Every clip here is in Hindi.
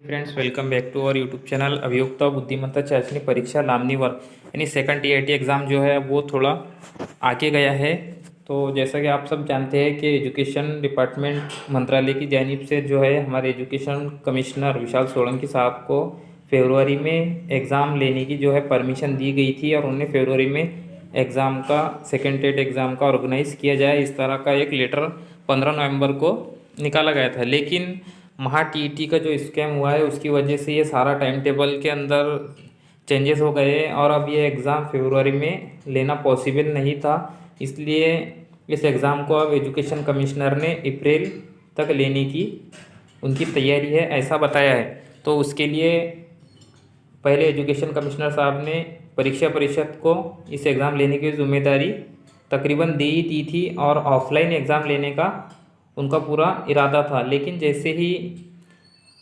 Friends, welcome back to our YouTube channel. अभियोक्ता बुद्धिमत्ता चाचनी परीक्षा लामनी वर्ग यानी सेकंड टीआईटी एग्ज़ाम जो है वो थोड़ा आगे गया है। तो जैसा कि आप सब जानते हैं कि एजुकेशन डिपार्टमेंट मंत्रालय की जानिब से जो है हमारे एजुकेशन कमिश्नर विशाल सोलंकी साहब को फरवरी में एग्ज़ाम लेने की जो है परमिशन दी गई थी और उन्हें फरवरी में एग्ज़ाम का सेकेंड टेट एग्ज़ाम का ऑर्गेनाइज़ किया जाए, इस तरह का एक लेटर 15 नवंबर को निकाला गया था। लेकिन महा टीईटी का जो स्कैम हुआ है उसकी वजह से ये सारा टाइम टेबल के अंदर चेंजेस हो गए और अब ये एग्ज़ाम फरवरी में लेना पॉसिबल नहीं था। इसलिए इस एग्ज़ाम को अब एजुकेशन कमिश्नर ने अप्रैल तक लेने की उनकी तैयारी है, ऐसा बताया है। तो उसके लिए पहले एजुकेशन कमिश्नर साहब ने परीक्षा परिषद को इस एग्ज़ाम लेने की जिम्मेदारी तकरीबन दे ही दी थी और ऑफलाइन एग्ज़ाम लेने का उनका पूरा इरादा था। लेकिन जैसे ही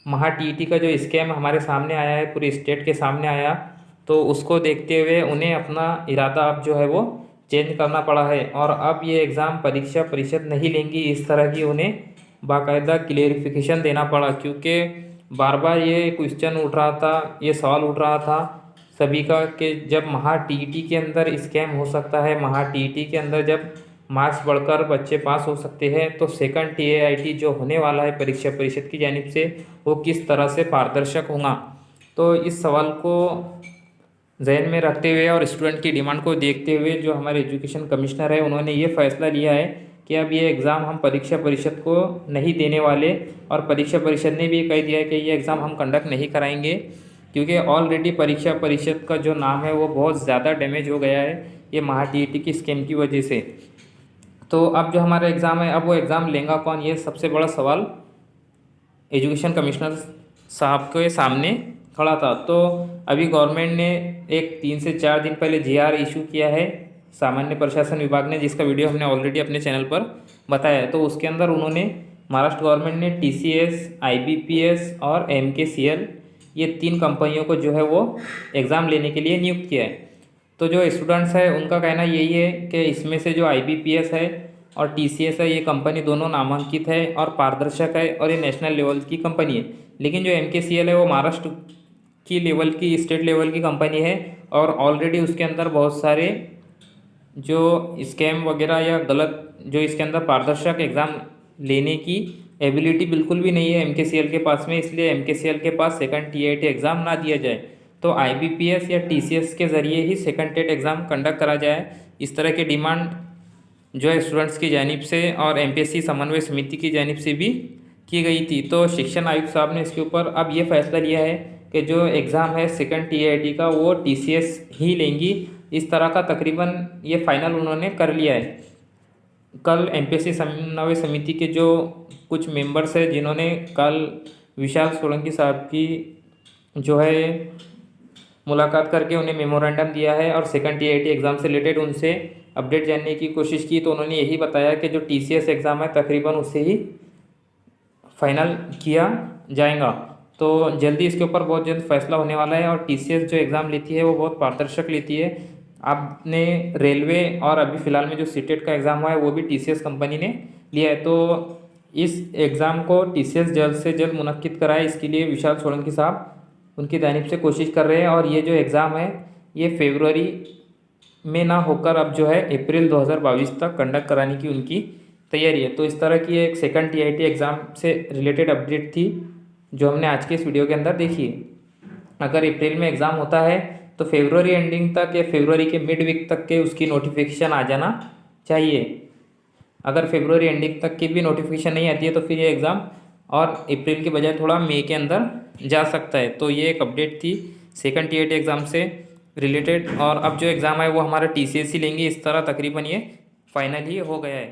महा टीईटी का जो स्कैम हमारे सामने आया है, पूरी स्टेट के सामने आया, तो उसको देखते हुए उन्हें अपना इरादा अब जो है वो चेंज करना पड़ा है और अब ये एग्ज़ाम परीक्षा परिषद नहीं लेंगी, इस तरह की उन्हें बाकायदा क्लेरिफिकेशन देना पड़ा। क्योंकि बार बार ये क्वेश्चन उठ रहा था, ये सवाल उठ रहा था सभी का कि जब महा टीईटी के अंदर स्कैम हो सकता है, महा टीईटी के अंदर जब मार्क्स बढ़कर बच्चे पास हो सकते हैं, तो सेकंड टीआईटी जो होने वाला है परीक्षा परिषद की जानिब से वो किस तरह से पारदर्शक होगा। तो इस सवाल को जहन में रखते हुए और स्टूडेंट की डिमांड को देखते हुए जो हमारे एजुकेशन कमिश्नर है उन्होंने ये फैसला लिया है कि अब ये एग्ज़ाम हम परीक्षा परिषद को नहीं देने वाले और परीक्षा परिषद ने भी कह दिया है कि ये एग्ज़ाम हम कंडक्ट नहीं कराएंगे, क्योंकि ऑलरेडी परीक्षा परिषद का जो नाम है वो बहुत ज़्यादा डैमेज हो गया है ये महा टीईटी की स्कीम की वजह से। तो अब जो हमारा एग्ज़ाम है, अब वो एग्ज़ाम लेगा कौन, ये सबसे बड़ा सवाल एजुकेशन कमिश्नर साहब के सामने खड़ा था। तो अभी गवर्नमेंट ने एक 3 से 4 दिन पहले जीआर इशू किया है सामान्य प्रशासन विभाग ने, जिसका वीडियो हमने ऑलरेडी अपने चैनल पर बताया है। तो उसके अंदर उन्होंने महाराष्ट्र गवर्नमेंट ने टीसीएस, आईबीपीएस और एमकेसीएल ये 3 कंपनियों को जो है वो एग्ज़ाम लेने के लिए नियुक्त किया है। तो जो स्टूडेंट्स है उनका कहना यही है कि इसमें से जो आईबीपीएस है और टीसीएस है, ये कंपनी दोनों नामांकित है और पारदर्शक है और ये नेशनल लेवल की कंपनी है। लेकिन जो एमकेसीएल है वो महाराष्ट्र की लेवल की, स्टेट लेवल की कंपनी है और ऑलरेडी उसके अंदर बहुत सारे जो स्कैम वगैरह या गलत जो इसके अंदर पारदर्शक एग्ज़ाम लेने की एबिलिटी बिल्कुल भी नहीं है एमकेसीएल के पास में। इसलिए एमकेसीएल के पास सेकंड टीआईटी एग्ज़ाम ना दिया जाए, तो आईबीपीएस या टीसीएस के ज़रिए ही सेकंड टेट एग्ज़ाम कंडक्ट करा जाए। इस तरह की डिमांड जो है स्टूडेंट्स की जानिब से और एमपीएससी समन्वय समिति की जानिब से भी की गई थी। तो शिक्षा आयुक्त साहब ने इसके ऊपर अब ये फैसला लिया है कि जो एग्ज़ाम है सेकंड टीआईटी का वो टीसीएस ही लेंगी, इस तरह का तकरीबन ये फाइनल उन्होंने कर लिया है। कल एमपीएससी समन्वय समिति के जो कुछ मेंबर्स हैं जिन्होंने कल विशाल सोलंकी साहब की जो है मुलाकात करके उन्हें मेमोरेंडम दिया है और सेकंड टीआईटी एग्ज़ाम से रिलेटेड उनसे अपडेट जानने की कोशिश की, तो उन्होंने यही बताया कि जो टीसीएस एग्ज़ाम है तकरीबन उससे ही फाइनल किया जाएगा। तो जल्दी इसके ऊपर बहुत जल्द फैसला होने वाला है और टीसीएस जो एग्ज़ाम लेती है वो बहुत पारदर्शक लेती है। आपने रेलवे और अभी फ़िलहाल में जो सीटेट का एग्ज़ाम हुआ है वो भी टीसीएस कंपनी ने लिया है। तो इस एग्ज़ाम को टीसीएस जल्द से जल्द मुनक्किद कराए, इसके लिए विशाल सोलंकी साहब उनकी जानिब से कोशिश कर रहे हैं और ये जो एग्ज़ाम है ये फरवरी में ना होकर अब जो है अप्रैल 2022 तक कंडक्ट कराने की उनकी तैयारी है। तो इस तरह की एक सेकंड टीआईटी एग्ज़ाम से रिलेटेड अपडेट थी जो हमने आज के इस वीडियो के अंदर देखी है। अगर अप्रैल में एग्ज़ाम होता है तो फरवरी एंडिंग तक या फरवरी के मिड वीक तक के उसकी नोटिफिकेशन आ जाना चाहिए। अगर फरवरी एंडिंग तक की भी नोटिफिकेशन नहीं आती है तो फिर ये एग्ज़ाम और अप्रैल के बजाय थोड़ा मई के अंदर जा सकता है। तो ये एक अपडेट थी सेकंड टीआईटी एग्ज़ाम से रिलेटेड और अब जो एग्ज़ाम है वो हमारा टीसीएस ही लेंगे, इस तरह तकरीबन ये फाइनल ही हो गया है।